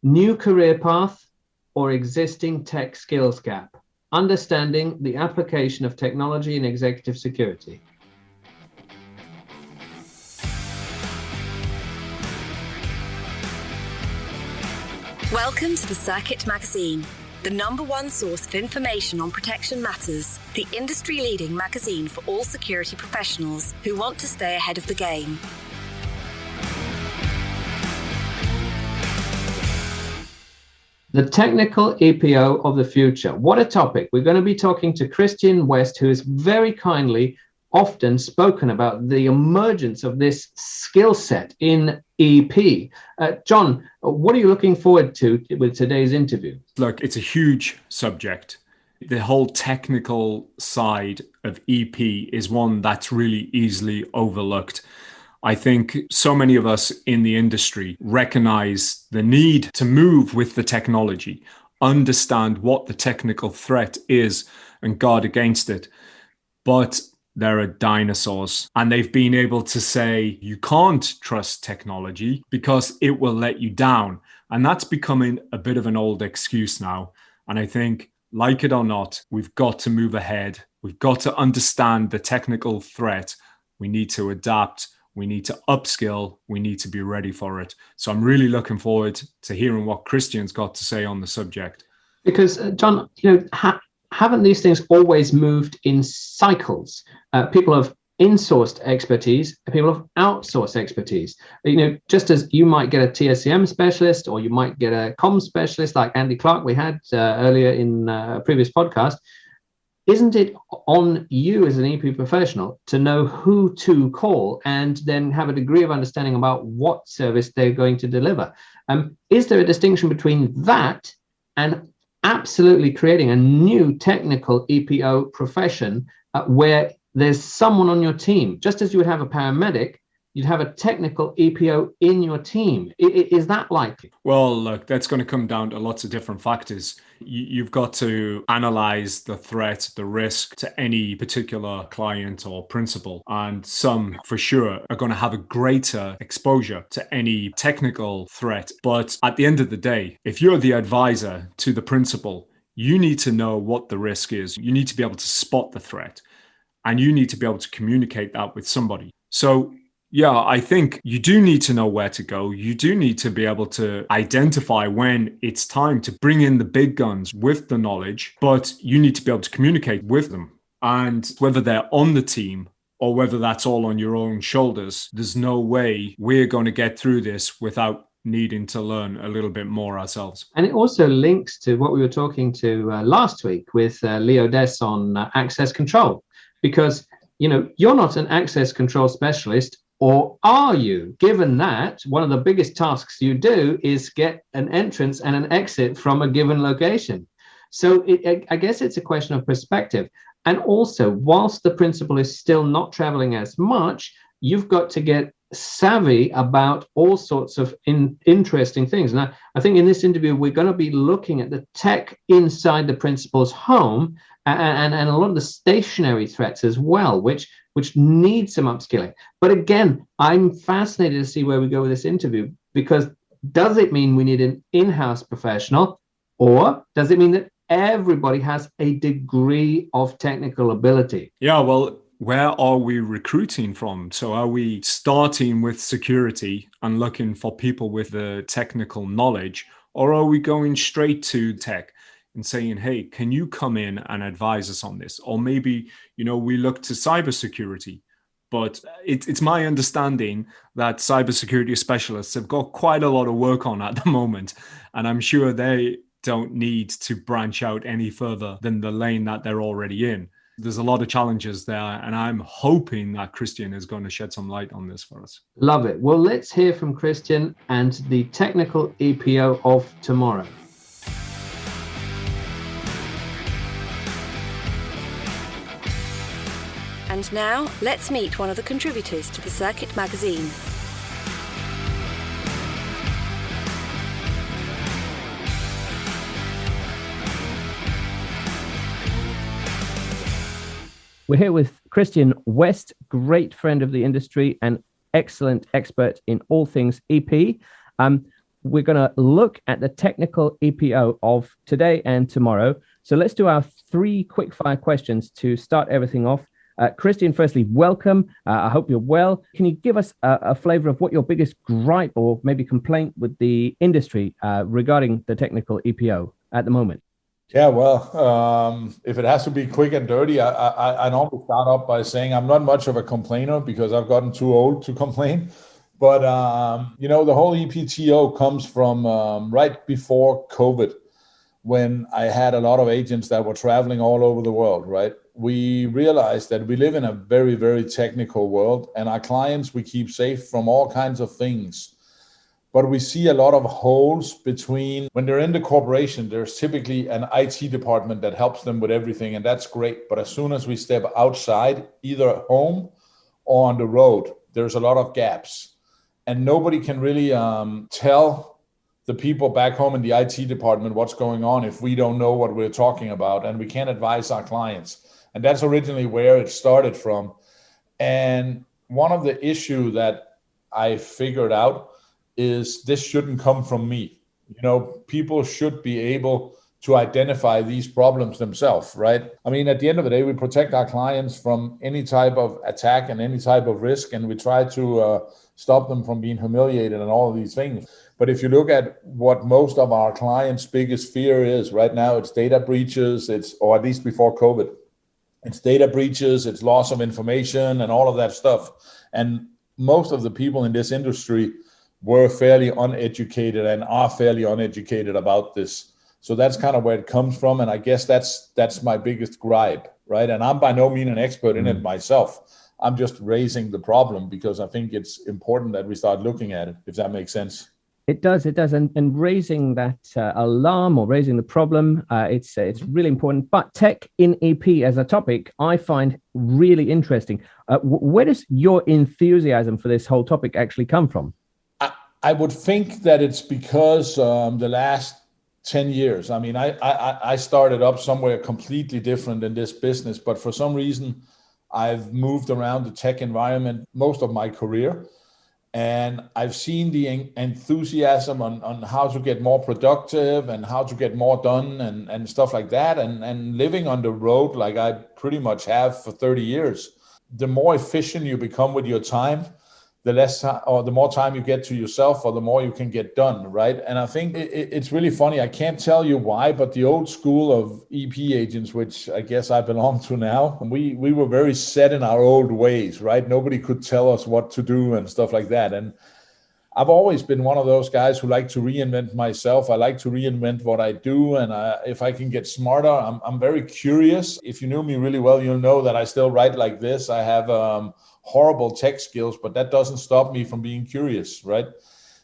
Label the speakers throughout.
Speaker 1: New career path or existing tech skills gap? Understanding the application of technology in executive security.
Speaker 2: Welcome to the Circuit Magazine, the #1 source of information on protection matters, the industry-leading magazine for all security professionals who want to stay ahead of the game.
Speaker 1: The technical EPO of the future. What a topic. We're going to be talking to Christian West, who has very kindly often spoken about the emergence of this skill set in EP. John, what are you looking forward to with today's interview?
Speaker 3: Look, it's a huge subject. The whole technical side of EP is one that's really easily overlooked. I think so many of us in the industry recognize the need to move with the technology, understand what the technical threat is and guard against it. But there are dinosaurs, and they've been able to say you can't trust technology because it will let you down. And that's becoming a bit of an old excuse now. And I think, like it or not, we've got to move ahead. We've got to understand the technical threat. We need to adapt. We need to upskill. We need to be ready for it. So I'm really looking forward to hearing what Christian's got to say on the subject.
Speaker 1: Because, John, haven't these things always moved in cycles? People have insourced expertise, people have outsourced expertise. Just as you might get a TSCM specialist or you might get a comm specialist like Andy Clark we had earlier in a previous podcast, isn't it on you as an EP professional to know who to call and then have a degree of understanding about what service they're going to deliver? Is there a distinction between that and absolutely creating a new technical EPO profession where there's someone on your team? Just as you would have a paramedic, you'd have a technical EPO in your team. Is that likely?
Speaker 3: Well, look, that's going to come down to lots of different factors. You've got to analyze the threat, the risk to any particular client or principal. And some, for sure, are going to have a greater exposure to any technical threat. But at the end of the day, if you're the advisor to the principal, you need to know what the risk is. You need to be able to spot the threat. And you need to be able to communicate that with somebody. So yeah, I think you do need to know where to go. You do need to be able to identify when it's time to bring in the big guns with the knowledge, but you need to be able to communicate with them. And whether they're on the team or whether that's all on your own shoulders, there's no way we're going to get through this without needing to learn a little bit more ourselves.
Speaker 1: And it also links to what we were talking to last week with Leo Dess on access control, because you're not an access control specialist. Or are you? Given that one of the biggest tasks you do is get an entrance and an exit from a given location. So I guess it's a question of perspective. And also, whilst the principal is still not traveling as much, you've got to get savvy about all sorts of interesting things. And I think in this interview, we're going to be looking at the tech inside the principal's home and a lot of the stationary threats as well, which need some upskilling. But again, I'm fascinated to see where we go with this interview, because does it mean we need an in-house professional, or does it mean that everybody has a degree of technical ability?
Speaker 3: Yeah, well, where are we recruiting from? So are we starting with security and looking for people with the technical knowledge, or are we going straight to tech and saying, hey, can you come in and advise us on this? Or maybe, we look to cybersecurity. But it's my understanding that cybersecurity specialists have got quite a lot of work on at the moment. And I'm sure they don't need to branch out any further than the lane that they're already in. There's a lot of challenges there, and I'm hoping that Christian is going to shed some light on this for us.
Speaker 1: Love it. Well, let's hear from Christian and the technical EPO of tomorrow.
Speaker 2: And now, let's meet one of the contributors to the Circuit Magazine.
Speaker 1: We're here with Christian West, great friend of the industry and excellent expert in all things EP.
Speaker 4: we're going to look at the technical EPO of today and tomorrow. So let's do our 3 quick-fire questions to start everything off. Christian, firstly, welcome. I hope you're well. Can you give us a flavor of what your biggest gripe or maybe complaint with the industry regarding the technical EPO at the moment?
Speaker 5: Yeah, well, if it has to be quick and dirty, I normally start off by saying I'm not much of a complainer because I've gotten too old to complain. But, the whole EPTO comes from right before COVID, when I had a lot of agents that were traveling all over the world, right? We realized that we live in a very, very technical world, and our clients we keep safe from all kinds of things. But we see a lot of holes between when they're in the corporation, there's typically an IT department that helps them with everything, and that's great. But as soon as we step outside, either at home or on the road, there's a lot of gaps. And nobody can really tell the people back home in the IT department what's going on if we don't know what we're talking about, and we can't advise our clients. And that's originally where it started from. And one of the issue that I figured out is this shouldn't come from me. People should be able to identify these problems themselves, right? I mean, at the end of the day, we protect our clients from any type of attack and any type of risk, and we try to stop them from being humiliated and all of these things. But if you look at what most of our clients' biggest fear is right now, it's data breaches, or at least before COVID, it's data breaches, it's loss of information and all of that stuff. And most of the people in this industry were fairly uneducated and are fairly uneducated about this. So that's kind of where it comes from. And I guess that's my biggest gripe, right? And I'm by no means an expert in it myself. I'm just raising the problem because I think it's important that we start looking at it, if that makes sense.
Speaker 4: It does. And raising that alarm or raising the problem, it's really important. But tech in EP as a topic, I find really interesting. Where does your enthusiasm for this whole topic actually come from?
Speaker 5: I would think that it's because the last 10 years, I mean, I started up somewhere completely different in this business, but for some reason, I've moved around the tech environment most of my career. And I've seen the enthusiasm on how to get more productive and how to get more done and stuff like that. And living on the road like I pretty much have for 30 years, the more efficient you become with your time, the less or the more time you get to yourself, or the more you can get done, right? And I think it's really funny. I can't tell you why, but the old school of EP agents, which I guess I belong to now, we were very set in our old ways, right? Nobody could tell us what to do and stuff like that. And I've always been one of those guys who like to reinvent myself. I like to reinvent what I do. And if I can get smarter, I'm very curious. If you knew me really well, you'll know that I still write like this. I have horrible tech skills, but that doesn't stop me from being curious, right?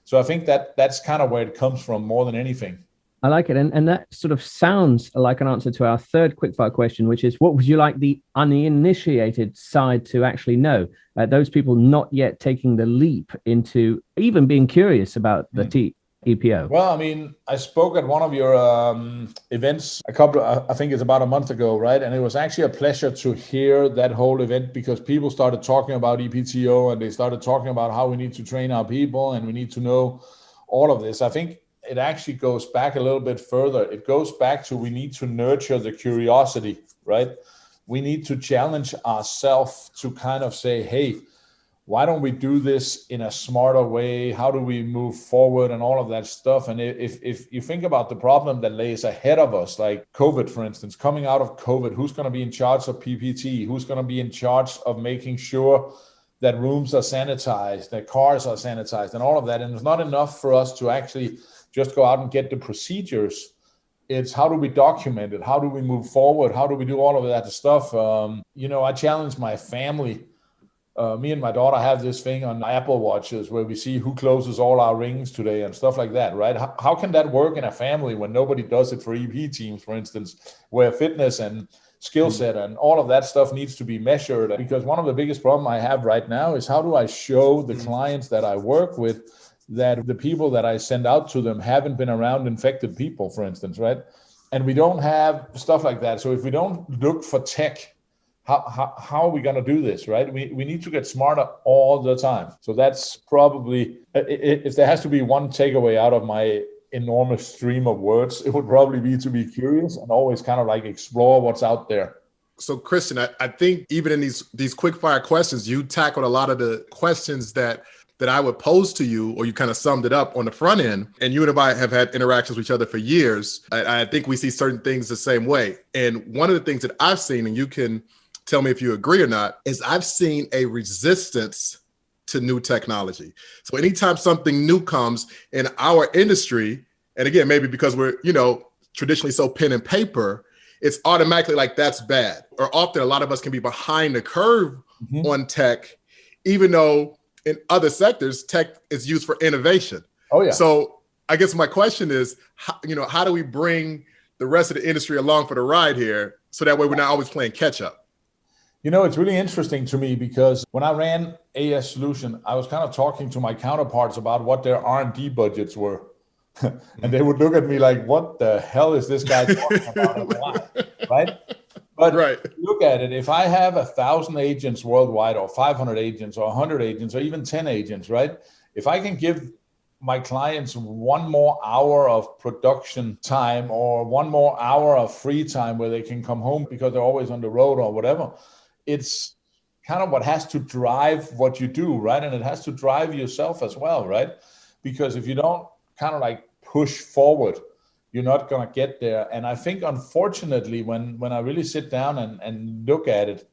Speaker 5: So I think that's kind of where it comes from more than anything.
Speaker 4: I like it. And that sort of sounds like an answer to our third quickfire question, which is, what would you like the uninitiated side to actually know? Those people not yet taking the leap into even being curious about the EPO.
Speaker 5: Well, I mean, I spoke at one of your events I think it's about a month ago, right? And it was actually a pleasure to hear that whole event, because people started talking about EPTO and they started talking about how we need to train our people and we need to know all of this. I think it actually goes back a little bit further. It goes back to we need to nurture the curiosity, right? We need to challenge ourselves to kind of say, hey, why don't we do this in a smarter way? How do we move forward and all of that stuff? And if you think about the problem that lays ahead of us, like COVID, for instance, coming out of COVID, who's going to be in charge of PPT? Who's going to be in charge of making sure that rooms are sanitized, that cars are sanitized and all of that? And it's not enough for us to actually just go out and get the procedures. It's how do we document it? How do we move forward? How do we do all of that stuff? I challenge my family. Me and my daughter have this thing on Apple Watches where we see who closes all our rings today and stuff like that, right? How can that work in a family when nobody does it for EP teams, for instance, where fitness and skill set and all of that stuff needs to be measured? Because one of the biggest problems I have right now is how do I show the clients that I work with that the people that I send out to them haven't been around infected people, for instance, right? And we don't have stuff like that. So if we don't look for tech how are we going to do this, right? We need to get smarter all the time. So that's probably, if there has to be one takeaway out of my enormous stream of words, it would probably be to be curious and always kind of like explore what's out there.
Speaker 6: So Christian, I think even in these quick fire questions, you tackled a lot of the questions that I would pose to you, or you kind of summed it up on the front end. And you and I have had interactions with each other for years. I think we see certain things the same way. And one of the things that I've seen, and you can tell me if you agree or not, is I've seen a resistance to new technology. So anytime something new comes in our industry, and again, maybe because we're, traditionally so pen and paper, it's automatically like that's bad. Or often a lot of us can be behind the curve on tech, even though in other sectors, tech is used for innovation.
Speaker 5: Oh, yeah.
Speaker 6: So I guess my question is, how do we bring the rest of the industry along for the ride here so that way we're not always playing catch up?
Speaker 5: It's really interesting to me because when I ran AS Solution, I was kind of talking to my counterparts about what their R&D budgets were. And they would look at me like, what the hell is this guy talking about and why? Right? But look at it. If I have 1,000 agents worldwide, or 500 agents, or 100 agents, or even 10 agents, right? If I can give my clients one more hour of production time or one more hour of free time where they can come home because they're always on the road or whatever, it's kind of what has to drive what you do, right? And it has to drive yourself as well, right? Because if you don't kind of like push forward, you're not going to get there. And I think, unfortunately, when I really sit down and look at it,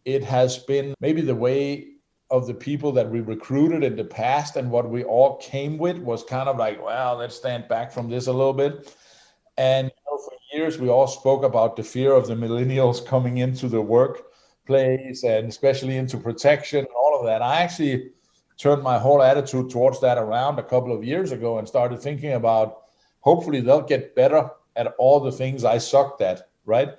Speaker 5: it has been maybe the way of the people that we recruited in the past, and what we all came with was kind of like, well, let's stand back from this a little bit. And for years, we all spoke about the fear of the millennials coming into the workplace, and especially into protection and all of that. I actually turned my whole attitude towards that around a couple of years ago and started thinking about, hopefully they'll get better at all the things I sucked at, right?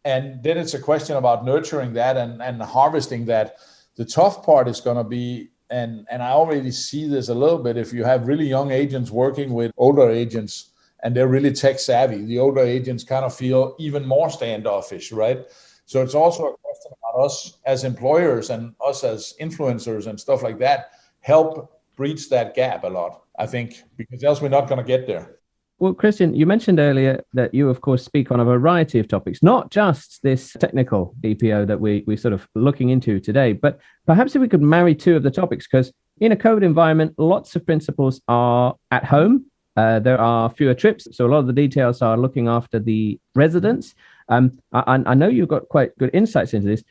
Speaker 5: And then it's a question about nurturing that and harvesting that. The tough part is going to be, and I already see this a little bit, if you have really young agents working with older agents and they're really tech savvy, the older agents kind of feel even more standoffish, right? So it's also a question about us as employers and us as influencers and stuff like that, help breach that gap a lot, I think, because else we're not going to get there.
Speaker 4: Well, Christian, you mentioned earlier that you, of course, speak on a variety of topics, not just this technical EPO that we're sort of looking into today, but perhaps if we could marry two of the topics, because in a COVID environment, lots of principals are at home. There are fewer trips. So a lot of the details are looking after the residents. I know you've got quite good insights into this.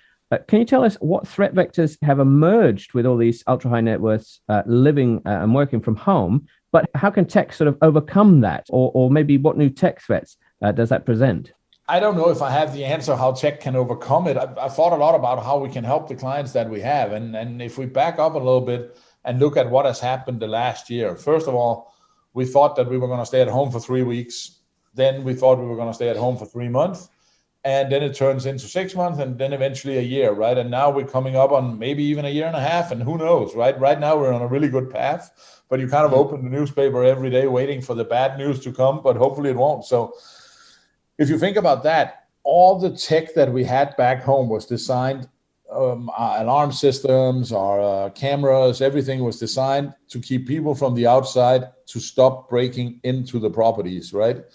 Speaker 4: Can you tell us what threat vectors have emerged with all these ultra high net worths living and working from home? But how can tech sort of overcome that? Or maybe what new tech threats does that present?
Speaker 5: I don't know if I have the answer how tech can overcome it. I've thought a lot about how we can help the clients that we have. And if we back up a little bit and look at what has happened the last year, first of all, we thought that we were going to stay at home for 3 weeks. Then we thought we were going to stay at home for 3 months. And then it turns into 6 months and then eventually a year, right? And now we're coming up on maybe even a year and a half, and who knows, right? Right now we're on a really good path, but you kind of open the newspaper every day waiting for the bad news to come, but hopefully it won't. So if you think about that, all the tech that we had back home was designed, our alarm systems, our cameras, everything was designed to keep people from the outside to stop breaking into the properties, right?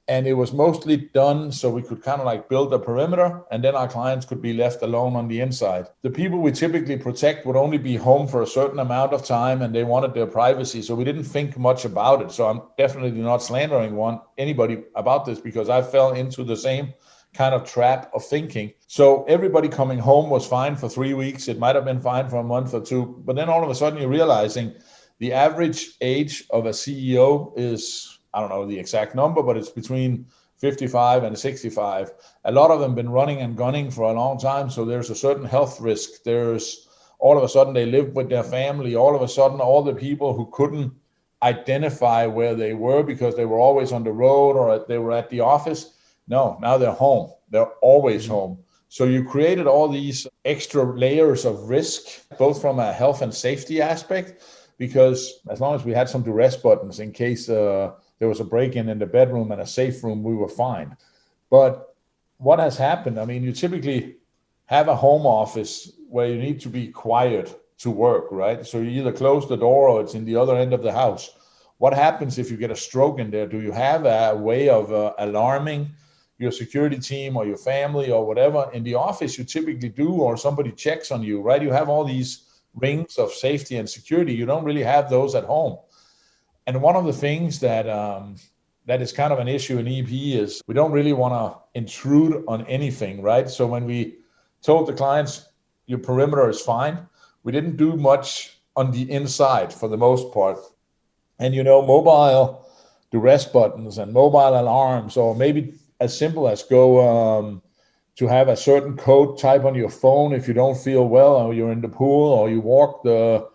Speaker 5: And it was mostly done so we could kind of like build a perimeter, and then our clients could be left alone on the inside. The people we typically protect would only be home for a certain amount of time, and they wanted their privacy. So we didn't think much about it. So I'm definitely not slandering anybody about this, because I fell into the same kind of trap of thinking. So everybody coming home was fine for 3 weeks. It might have been fine for a month or two. But then all of a sudden you're realizing the average age of a CEO is, I don't know the exact number, but it's between 55 and 65. A lot of them been running and gunning for a long time. So there's a certain health risk. There's all of a sudden they live with their family. All of a sudden, all the people who couldn't identify where they were because they were always on the road or they were at the office. No, now they're home. They're always home. So you created all these extra layers of risk, both from a health and safety aspect, because as long as we had some duress buttons in case there was a break-in the bedroom and a safe room, we were fine. But what has happened? I mean, you typically have a home office where you need to be quiet to work, right? So you either close the door or it's in the other end of the house. What happens if you get a stroke in there? Do you have a way of alarming your security team or your family or whatever? In the office, you typically do, or somebody checks on you, right? You have all these rings of safety and security. You don't really have those at home. And one of the things that is kind of an issue in EP is we don't really want to intrude on anything, right? So when we told the clients, your perimeter is fine, we didn't do much on the inside for the most part. And, mobile duress buttons and mobile alarms, or maybe as simple as go to have a certain code type on your phone if you don't feel well, or you're in the pool, or you walk the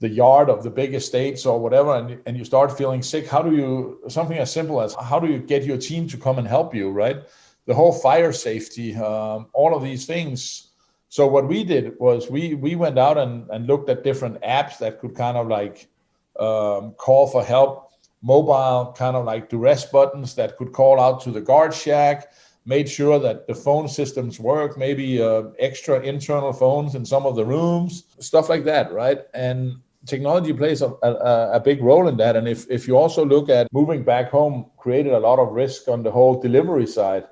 Speaker 5: yard of the big estates or whatever, and you start feeling sick. Something as simple as how do you get your team to come and help you, right? The whole fire safety, all of these things. So what we did was we went out and looked at different apps that could kind of like call for help, mobile kind of like duress buttons that could call out to the guard shack, made sure that the phone systems work, maybe extra internal phones in some of the rooms, stuff like that, right? And technology plays a big role in that. And if you also look at moving back home, created a lot of risk on the whole delivery side,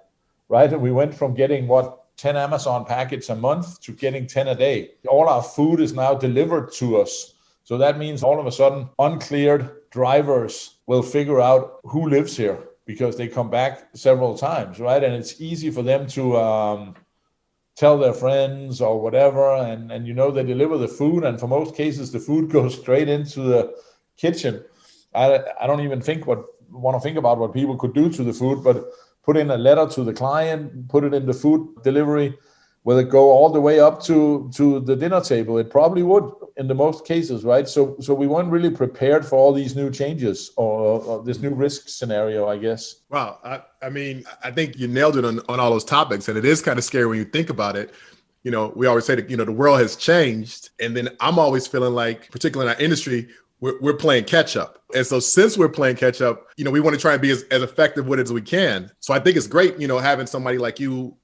Speaker 5: right? And we went from getting 10 Amazon packets a month to getting 10 a day. All our food is now delivered to us. So that means all of a sudden uncleared drivers will figure out who lives here because they come back several times, right? And it's easy for them to tell their friends or whatever. And they deliver the food. And for most cases, the food goes straight into the kitchen. I don't even want to think about what people could do to the food, but put in a letter to the client, put it in the food delivery. Will it go all the way up to the dinner table? It probably would in the most cases, right? So we weren't really prepared for all these new changes or this new risk scenario, I guess.
Speaker 6: Wow. I mean, I think you nailed it on all those topics. And it is kind of scary when you think about it. We always say that, the world has changed. And then I'm always feeling like, particularly in our industry, we're playing catch up. And so since we're playing catch up, we want to try and be as effective with it as we can. So I think it's great, having somebody like you,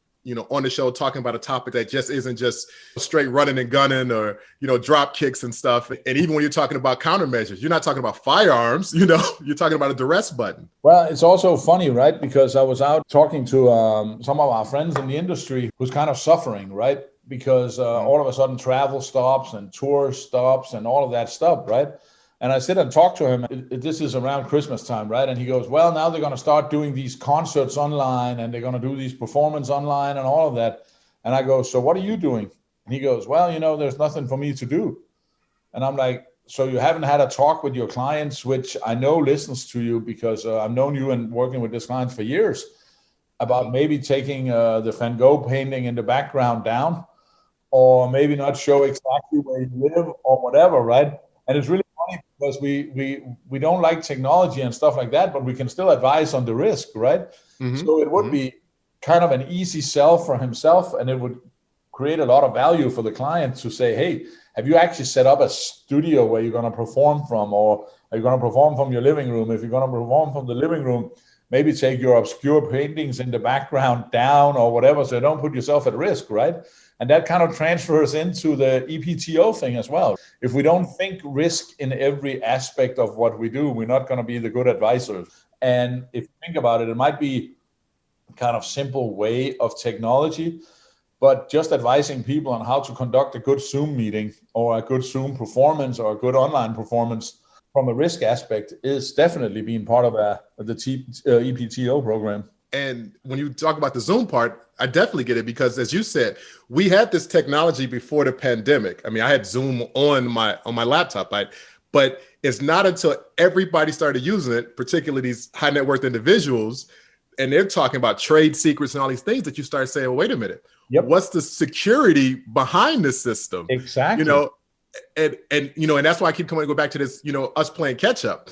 Speaker 6: on the show talking about a topic that just isn't just straight running and gunning or, drop kicks and stuff. And even when you're talking about countermeasures, you're not talking about firearms, you're talking about a duress button.
Speaker 5: Well, it's also funny, right? Because I was out talking to some of our friends in the industry who's kind of suffering, right? Because all of a sudden travel stops and tour stops and all of that stuff, right? And I sit and talk to him. This is around Christmas time, right? And he goes, well, now they're going to start doing these concerts online and they're going to do these performance online and all of that. And I go, so what are you doing? And he goes, well, there's nothing for me to do. And I'm like, so you haven't had a talk with your clients, which I know listens to you because I've known you and working with this client for years, about maybe taking the Van Gogh painting in the background down, or maybe not show exactly where you live or whatever, right? And it's really funny because we don't like technology and stuff like that, but we can still advise on the risk, right? Mm-hmm. So it would be kind of an easy sell for himself, and it would create a lot of value for the client to say, hey, have you actually set up a studio where you're going to perform from, or are you going to perform from your living room? If you're going to perform from the living room, maybe take your obscure paintings in the background down or whatever, so don't put yourself at risk, right? And that kind of transfers into the EPTO thing as well. If we don't think risk in every aspect of what we do, we're not going to be the good advisors. And if you think about it, it might be kind of simple way of technology, but just advising people on how to conduct a good Zoom meeting or a good Zoom performance or a good online performance from a risk aspect is definitely being part of the EPTO program.
Speaker 6: And when you talk about the Zoom part, I definitely get it because, as you said, we had this technology before the pandemic. I mean, I had Zoom on my laptop, right? But it's not until everybody started using it, particularly these high net worth individuals, and they're talking about trade secrets and all these things, that you start saying, well, wait a minute, what's the security behind this system?
Speaker 5: Exactly.
Speaker 6: And that's why I keep coming to go back to this, us playing catch up.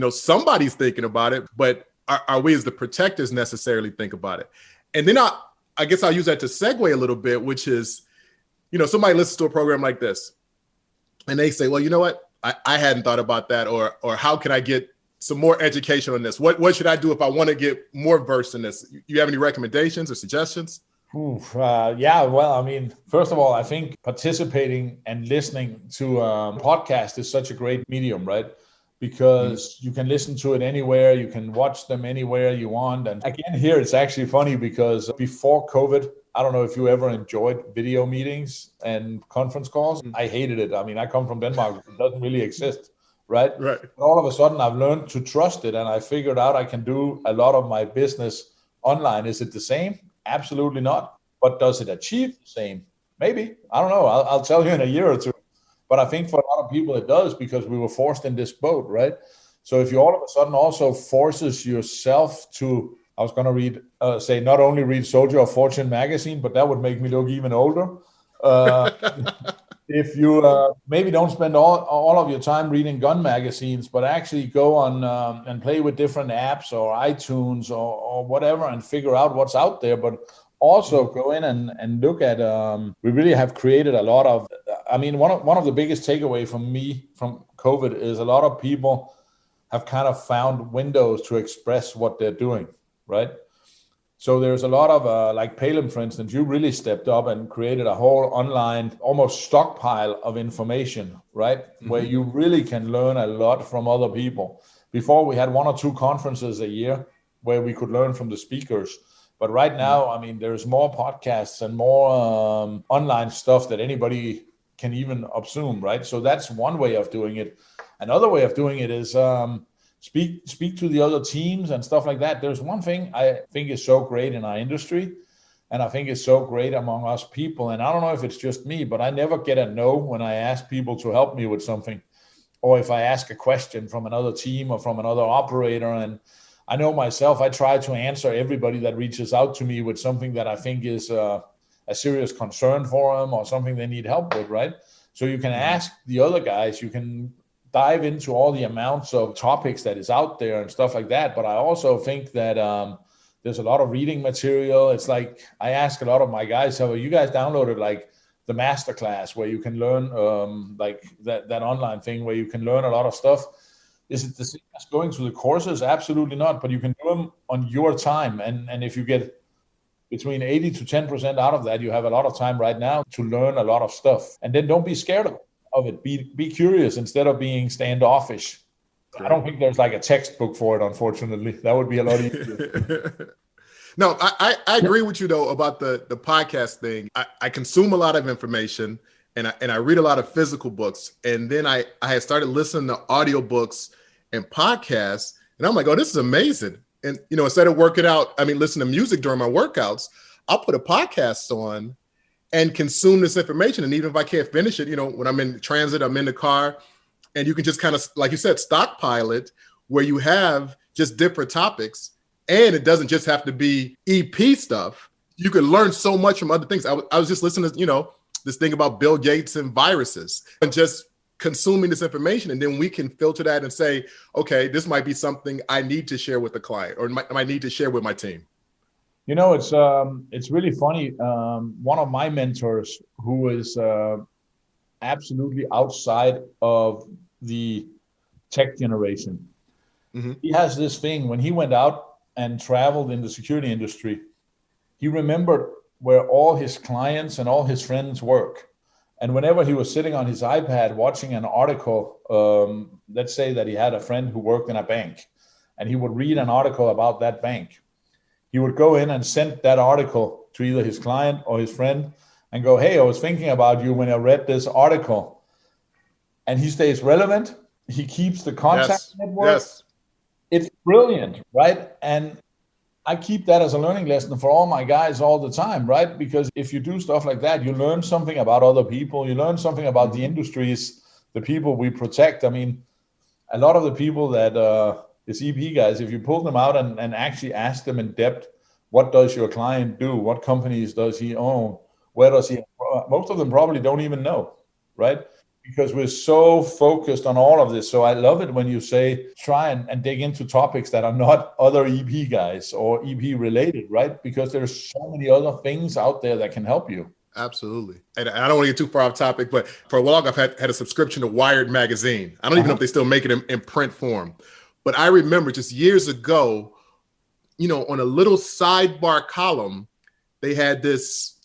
Speaker 6: Somebody's thinking about it, but are we as the protectors necessarily think about it? And then I guess I'll use that to segue a little bit, which is, somebody listens to a program like this and they say, well, you know what? I hadn't thought about that. Or how can I get some more education on this? What should I do if I want to get more versed in this? You have any recommendations or suggestions?
Speaker 5: Yeah, well, I mean, first of all, I think participating and listening to a podcast is such a great medium, right? Because you can listen to it anywhere, you can watch them anywhere you want. And again, here it's actually funny because before COVID, I don't know if you ever enjoyed video meetings and conference calls. I hated it. I mean, I come from Denmark, it doesn't really exist, right?
Speaker 6: Right.
Speaker 5: But all of a sudden, I've learned to trust it, and I figured out I can do a lot of my business online. Is it the same? Absolutely not. But does it achieve the same? Maybe. I don't know. I'll tell you in a year or two. But I think for a lot of people it does, because we were forced in this boat, right? So if you all of a sudden also forces yourself to, I was going to say not only read Soldier of Fortune magazine, but that would make me look even older. If you maybe don't spend all of your time reading gun magazines, but actually go on and play with different apps or iTunes or whatever and figure out what's out there. But also go in and look at, we really have created a lot of, I mean, one of the biggest takeaway from me from COVID is a lot of people have kind of found windows to express what they're doing, right? So there's a lot of, like Palin, for instance, you really stepped up and created a whole online, almost stockpile of information, right? Where you really can learn a lot from other people. Before we had 1 or 2 conferences a year where we could learn from the speakers. But right now, I mean, there's more podcasts and more online stuff that anybody can even assume, right? So that's one way of doing it. Another way of doing it is speak to the other teams and stuff like that. There's one thing I think is so great in our industry, and I think is so great among us people. And I don't know if it's just me, but I never get a no when I ask people to help me with something, or if I ask a question from another team or from another operator. And I know myself, I try to answer everybody that reaches out to me with something that I think is a serious concern for them or something they need help with, right? So you can ask the other guys, you can dive into all the amounts of topics that is out there and stuff like that. But I also think that there's a lot of reading material. It's like, I ask a lot of my guys, have you guys downloaded like the masterclass where you can learn like that online thing where you can learn a lot of stuff? Is it the same as going through the courses? Absolutely not. But you can do them on your time. And if you get between 80 to 10% out of that, you have a lot of time right now to learn a lot of stuff. And then don't be scared of it. Be curious instead of being standoffish. Right. I don't think there's like a textbook for it, unfortunately. That would be a lot easier.
Speaker 6: No, I agree with you, though, about the podcast thing. I consume a lot of information. And I read a lot of physical books. And then I had started listening to audiobooks and podcasts. And I'm like, oh, this is amazing. And, you know, instead of working out, listen to music during my workouts, I'll put a podcast on and consume this information. And even if I can't finish it, you know, when I'm in transit, I'm in the car, and you can just kind of, like you said, stockpile it where you have just different topics. And it doesn't just have to be EP stuff. You can learn so much from other things. I was just listening to, you know, this thing about Bill Gates and viruses, and just consuming this information. And then we can filter that and say, okay, this might be something I need to share with the client, or I need to share with my team.
Speaker 5: You know, it's really funny. One of my mentors, who is absolutely outside of the tech generation, he has this thing. When he went out and traveled in the security industry, he remembered where all his clients and all his friends work. And whenever he was sitting on his iPad watching an article, let's say that he had a friend who worked in a bank, and he would read an article about that bank. He would go in and send that article to either his client or his friend and go, hey, I was thinking about you when I read this article. And he stays relevant. He keeps the contact network. Yes. It's brilliant, right? And I keep that as a learning lesson for all my guys all the time, right? Because if you do stuff like that, you learn something about other people. You learn something about the industries, the people we protect. I mean, a lot of the people that is EP guys, if you pull them out and actually ask them in depth, what does your client do? What companies does he own? Where does he? Most of them probably don't even know, right? Because we're so focused on all of this. So I love it when you say, try and dig into topics that are not other EP guys or EP related, right? Because there's so many other things out there that can help you.
Speaker 6: Absolutely. And I don't want to get too far off topic, but for a while I've had a subscription to Wired magazine. I don't even know if they still make it in print form. But I remember just years ago, you know, on a little sidebar column, they had this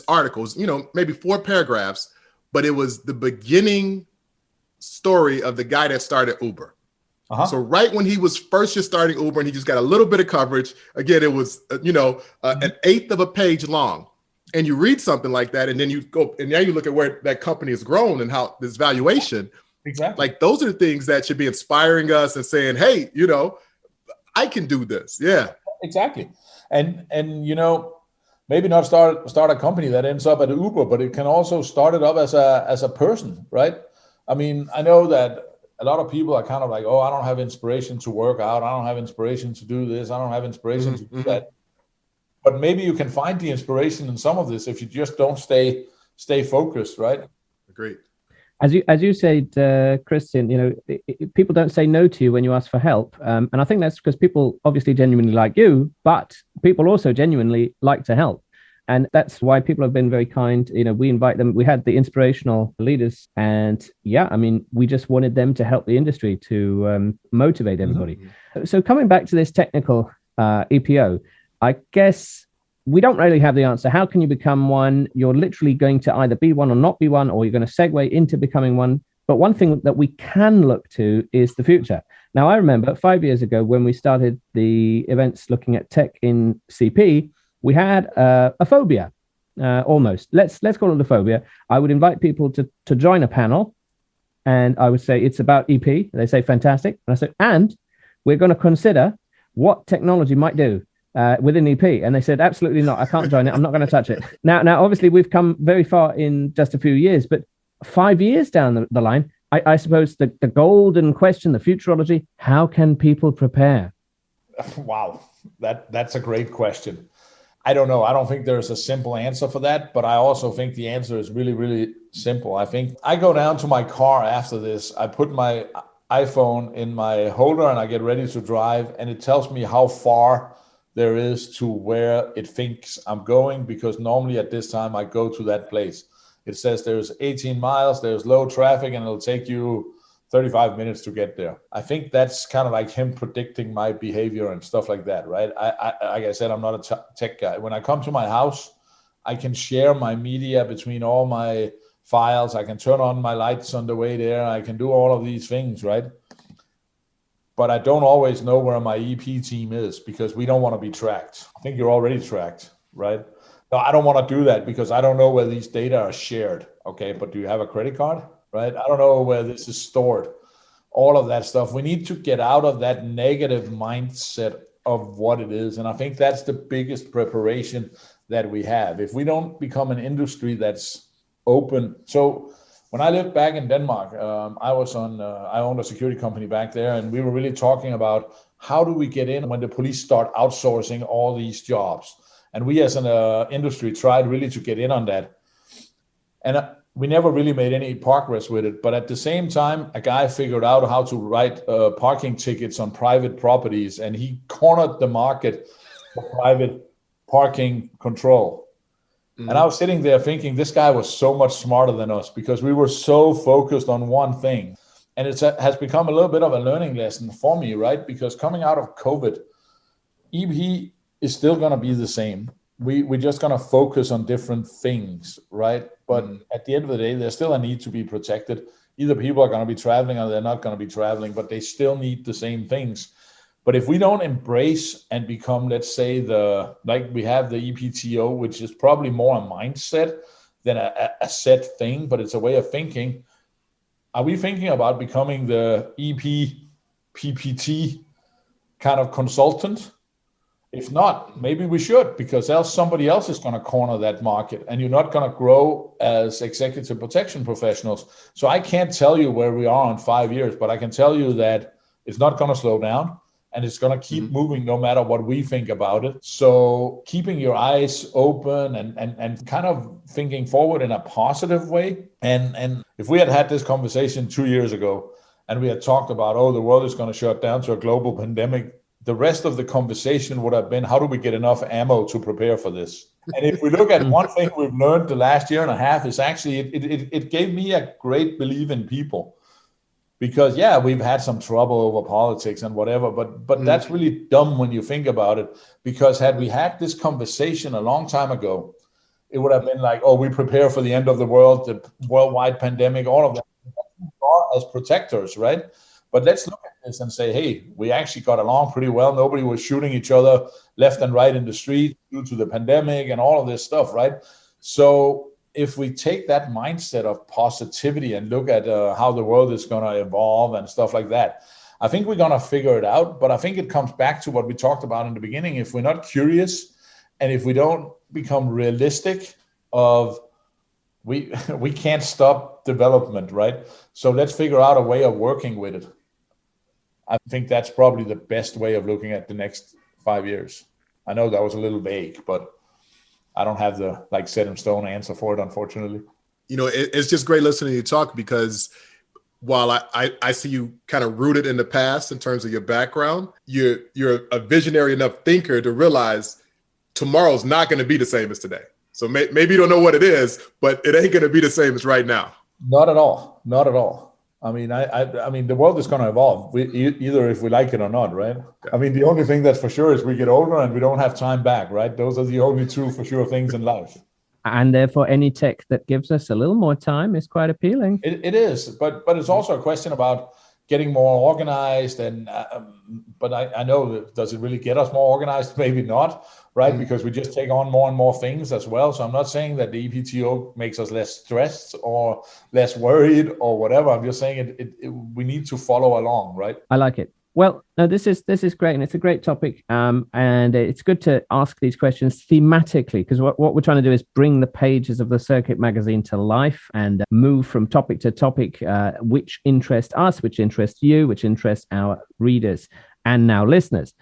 Speaker 6: article, maybe 4 paragraphs, but it was the beginning story of the guy that started Uber. So right when he was first just starting Uber and he just got a little bit of coverage, again, it was, an eighth of a page long. And you read something like that, and then you go, and now you look at where that company has grown and how this valuation.
Speaker 5: Exactly.
Speaker 6: Like those are the things that should be inspiring us and saying, hey, I can do this. Yeah.
Speaker 5: Exactly. And maybe not start a company that ends up at Uber, but it can also start it up as a person, right? I mean, I know that a lot of people are kind of like, oh, I don't have inspiration to work out. I don't have inspiration to do this. I don't have inspiration to do that. But maybe you can find the inspiration in some of this if you just don't stay focused, right?
Speaker 6: Great.
Speaker 4: As you said, Christian, people don't say no to you when you ask for help. And I think that's because people obviously genuinely like you, but people also genuinely like to help. And that's why people have been very kind. We invite them. We had the inspirational leaders, and we just wanted them to help the industry, to motivate everybody. So coming back to this technical EPO, I guess we don't really have the answer. How can you become one? You're literally going to either be one or not be one, or you're going to segue into becoming one. But one thing that we can look to is the future. Now, I remember 5 years ago when we started the events looking at tech in CP, we had a phobia, almost. Let's call it a phobia. I would invite people to join a panel, and I would say it's about EP. They say fantastic, and I say, and we're going to consider what technology might do within EP. And they said, absolutely not. I can't join it. I'm not going to touch it. Now, obviously, we've come very far in just a few years, but 5 years down the line, I suppose the golden question, the futurology, how can people prepare?
Speaker 5: Wow, that's a great question. I don't know. I don't think there's a simple answer for that, but I also think the answer is really, really simple. I think I go down to my car after this. I put my iPhone in my holder and I get ready to drive, and it tells me how far there is to where it thinks I'm going, because normally at this time I go to that place. It says there's 18 miles, there's low traffic, and it'll take you 35 minutes to get there. I think that's kind of like him predicting my behavior and stuff like that, right? Like I said, I'm not a tech guy. When I come to my house, I can share my media between all my files. I can turn on my lights on the way there. I can do all of these things, right? But I don't always know where my EP team is, because we don't want to be tracked. I think you're already tracked, right? No, I don't want to do that because I don't know where these data are shared. Okay, but do you have a credit card? Right? I don't know where this is stored. All of that stuff. We need to get out of that negative mindset of what it is. And I think that's the biggest preparation that we have. If we don't become an industry that's open. So when I lived back in Denmark, I owned a security company back there, and we were really talking about how do we get in when the police start outsourcing all these jobs. And we as an industry tried really to get in on that. And we never really made any progress with it. But at the same time, a guy figured out how to write parking tickets on private properties, and he cornered the market for private parking control. And I was sitting there thinking this guy was so much smarter than us, because we were so focused on one thing. And it has become a little bit of a learning lesson for me, right? Because coming out of COVID, EP is still going to be the same. We're just going to focus on different things, right? But at the end of the day, there's still a need to be protected. Either people are going to be traveling or they're not going to be traveling, but they still need the same things. But if we don't embrace and become, let's say, like we have the EPTO, which is probably more a mindset than a set thing, but it's a way of thinking. Are we thinking about becoming the EP PPT kind of consultant? If not, maybe we should, because else somebody else is going to corner that market, and you're not going to grow as executive protection professionals. So I can't tell you where we are in 5 years, but I can tell you that it's not going to slow down, and it's going to keep moving no matter what we think about it. So keeping your eyes open and kind of thinking forward in a positive way. And if we had this conversation 2 years ago, and we had talked about, oh, the world is going to shut down to a global pandemic, the rest of the conversation would have been, how do we get enough ammo to prepare for this? And if we look at one thing we've learned the last year and a half, is actually it gave me a great belief in people. because we've had some trouble over politics and whatever, but that's really dumb when you think about it, because had we had this conversation a long time ago, it would have been like, oh, we prepare for the end of the world, the worldwide pandemic, all of that as protectors, right? But let's look at this and say, hey, we actually got along pretty well. Nobody was shooting each other left and right in the street due to the pandemic and all of this stuff, right? So if we take that mindset of positivity and look at how the world is going to evolve and stuff like that, I think we're going to figure it out. But I think it comes back to what we talked about in the beginning. If we're not curious and if we don't become realistic of we can't stop development, right? So let's figure out a way of working with it. I think that's probably the best way of looking at the next 5 years. I know that was a little vague, but I don't have the set in stone answer for it, unfortunately.
Speaker 6: It's just great listening to you talk, because while I see you kind of rooted in the past in terms of your background, you're a visionary enough thinker to realize tomorrow's not going to be the same as today. So maybe you don't know what it is, but it ain't going to be the same as right now.
Speaker 5: Not at all. Not at all. I mean, I mean, the world is going to evolve, either if we like it or not, right? Yeah. I mean, the only thing that's for sure is we get older and we don't have time back, right? Those are the only two for sure things in life.
Speaker 4: And therefore, any tech that gives us a little more time is quite appealing.
Speaker 5: It is, but it's also a question about getting more organized. And but I know, does it really get us more organized? Maybe not, right? Because we just take on more and more things as well. So I'm not saying that the EPTO makes us less stressed or less worried or whatever. I'm just saying we need to follow along, right?
Speaker 4: I like it. Well, no, this is great, and it's a great topic, and it's good to ask these questions thematically, because what we're trying to do is bring the pages of the Circuit magazine to life and move from topic to topic, which interest us, which interest you, which interests our readers and now listeners.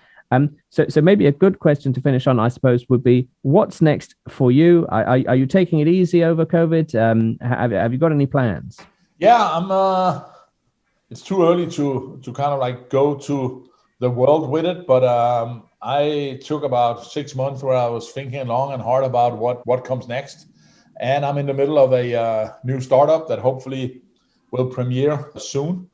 Speaker 4: So maybe a good question to finish on, I suppose, would be, what's next for you? Are you taking it easy over COVID? Have you got any plans?
Speaker 5: Yeah, it's too early to kind of go to the world with it, but I took about 6 months where I was thinking long and hard about what comes next. And I'm in the middle of a new startup that hopefully will premiere soon,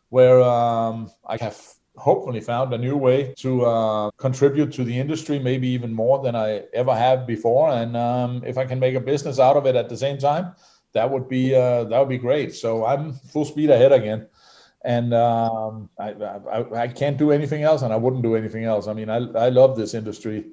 Speaker 5: where I have hopefully found a new way to contribute to the industry, maybe even more than I ever have before. And if I can make a business out of it at the same time, that would be great. So I'm full speed ahead again. And I can't do anything else, and I wouldn't do anything else. I mean, I love this industry,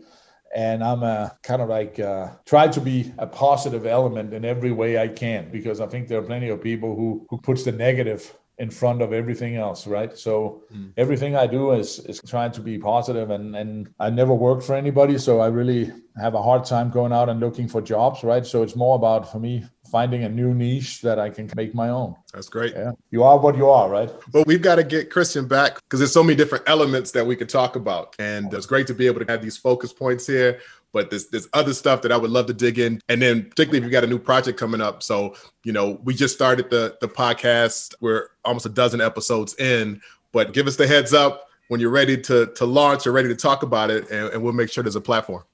Speaker 5: and I'm kind of try to be a positive element in every way I can, because I think there are plenty of people who puts the negative in front of everything else, right? So everything I do is trying to be positive, and I never worked for anybody, so I really have a hard time going out and looking for jobs, right? So it's more about, for me, finding a new niche that I can make my own.
Speaker 6: That's great.
Speaker 5: Yeah. You are what you are, right?
Speaker 6: Well, we've got to get Christian back, because there's so many different elements that we could talk about. And it's great to be able to have these focus points here. But there's other stuff that I would love to dig in. And then particularly if you've got a new project coming up. So, we just started the podcast. We're almost a dozen episodes in. But give us the heads up when you're ready to launch or ready to talk about it. And we'll make sure there's a platform.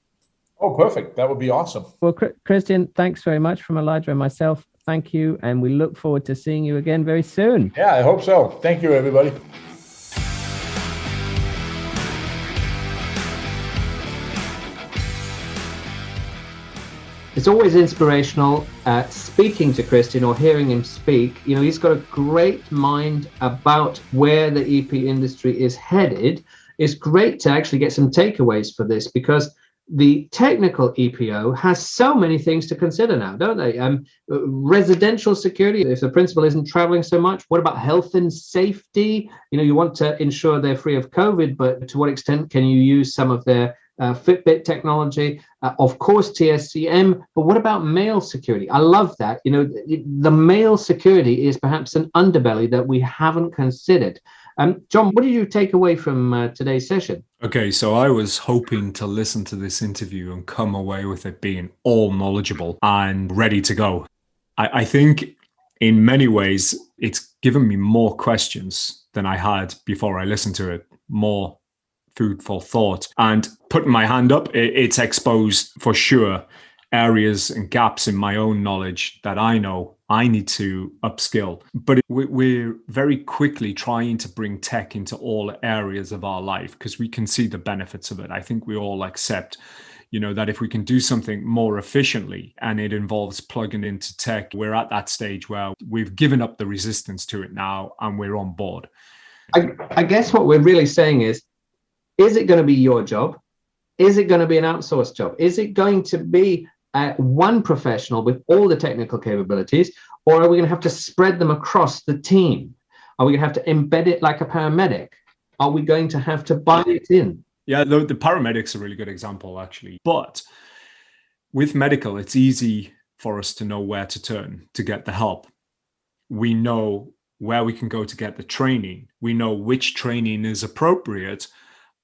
Speaker 5: Oh, perfect. That would be awesome.
Speaker 4: Well, Christian, thanks very much from Elijah and myself. Thank you. And we look forward to seeing you again very soon.
Speaker 5: Yeah, I hope so. Thank you, everybody.
Speaker 1: It's always inspirational speaking to Christian or hearing him speak. He's got a great mind about where the EP industry is headed. It's great to actually get some takeaways for this, because the technical EPO has so many things to consider now, don't they? Residential security, if the principal isn't traveling so much. What about health and safety? You want to ensure they're free of COVID, but to what extent can you use some of their Fitbit technology? Of course, TSCM, but what about mail security? I love that. The mail security is perhaps an underbelly that we haven't considered. John, what did you take away from today's session?
Speaker 3: Okay, so I was hoping to listen to this interview and come away with it being all knowledgeable and ready to go. I think in many ways, it's given me more questions than I had before I listened to it, more food for thought. And putting my hand up, it's exposed for sure areas and gaps in my own knowledge that I know I need to upskill. But we're very quickly trying to bring tech into all areas of our life because we can see the benefits of it. I think we all accept, that if we can do something more efficiently and it involves plugging into tech, we're at that stage where we've given up the resistance to it now and we're on board.
Speaker 1: I guess what we're really saying is it going to be your job? Is it going to be an outsourced job? Is it going to be one professional with all the technical capabilities, or are we going to have to spread them across the team? Are we going to have to embed it like a paramedic? Are we going to have to buy it in?
Speaker 3: Yeah, the paramedic's a really good example, actually. But with medical, it's easy for us to know where to turn to get the help. We know where we can go to get the training. We know which training is appropriate,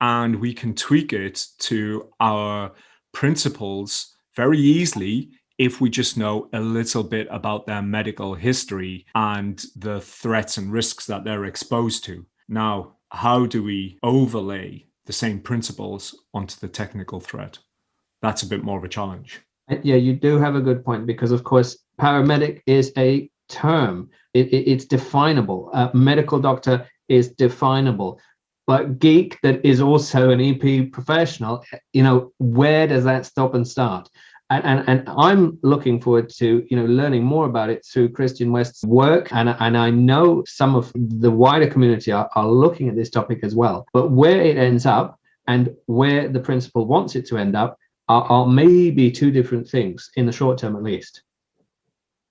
Speaker 3: and we can tweak it to our principles very easily if we just know a little bit about their medical history and the threats and risks that they're exposed to. Now, how do we overlay the same principles onto the technical threat? That's a bit more of a challenge.
Speaker 1: Yeah, you do have a good point, because of course, paramedic is a term. It's definable. Medical doctor is definable. But geek that is also an EP professional, where does that stop and start? And I'm looking forward to learning more about it through Christian West's work, and I know some of the wider community are looking at this topic as well. But where it ends up and where the principal wants it to end up are maybe two different things in the short term, at least.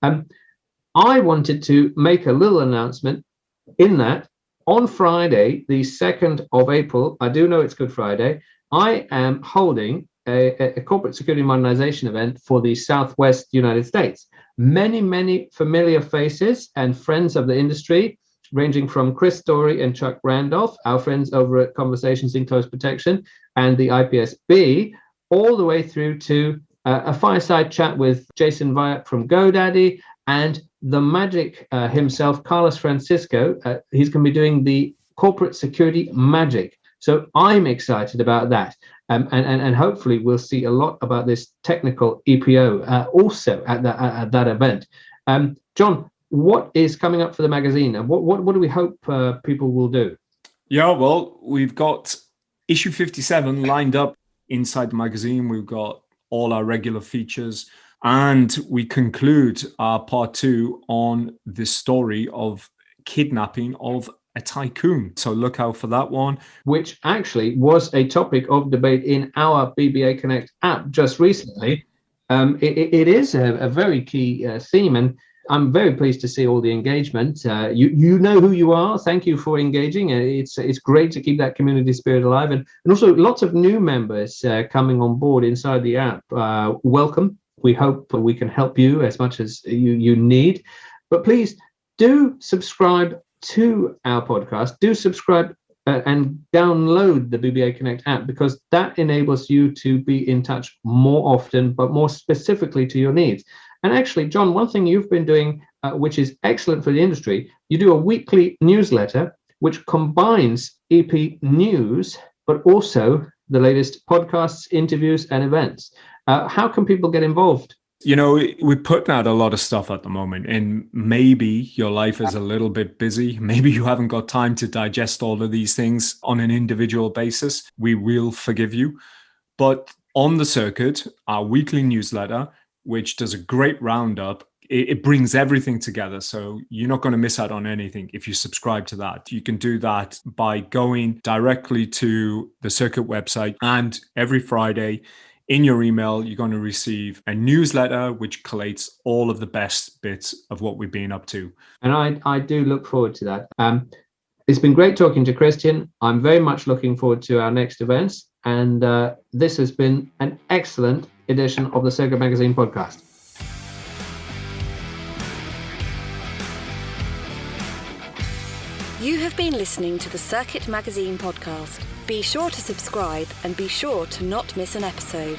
Speaker 1: I wanted to make a little announcement in that on Friday, the 2nd of April, I do know it's Good Friday, I am holding a corporate security modernization event for the Southwest United States. Many familiar faces and friends of the industry, ranging from Chris Story and Chuck Randolph, our friends over at Conversations in Close Protection and the IPSB, all the way through to a fireside chat with Jason Viat from GoDaddy and the magic himself, Carlos Francisco. He's going to be doing the corporate security magic. So I'm excited about that. And hopefully we'll see a lot about this technical EPO also at that event. John, what is coming up for the magazine? And what do we hope people will do?
Speaker 3: Yeah, well, we've got issue 57 lined up inside the magazine. We've got all our regular features. And we conclude our part 2 on the story of kidnapping of a tycoon. So look out for that one. Which
Speaker 1: actually was a topic of debate in our BBA Connect app just recently. It is a very key theme, and I'm very pleased to see all the engagement. You know who you are. Thank you for engaging. It's great to keep that community spirit alive, and also lots of new members coming on board inside the app. Welcome. We hope we can help you as much as you need. But please do subscribe to our podcast. Do subscribe and download the BBA Connect app, because that enables you to be in touch more often, but more specifically to your needs. And actually, John, one thing you've been doing, which is excellent for the industry, you do a weekly newsletter which combines EP news, but also the latest podcasts, interviews, and events. How can people get involved?
Speaker 3: We're putting out a lot of stuff at the moment, and maybe your life is a little bit busy. Maybe you haven't got time to digest all of these things on an individual basis. We will forgive you. But on the circuit, our weekly newsletter, which does a great roundup, it brings everything together. So you're not going to miss out on anything if you subscribe to that. You can do that by going directly to the circuit website, and every Friday in your email, you're going to receive a newsletter which collates all of the best bits of what we've been up to.
Speaker 1: And I do look forward to that. It's been great talking to Christian. I'm very much looking forward to our next events. And this has been an excellent edition of the Circuit Magazine podcast.
Speaker 2: You have been listening to the Circuit Magazine podcast. Be sure to subscribe and be sure to not miss an episode.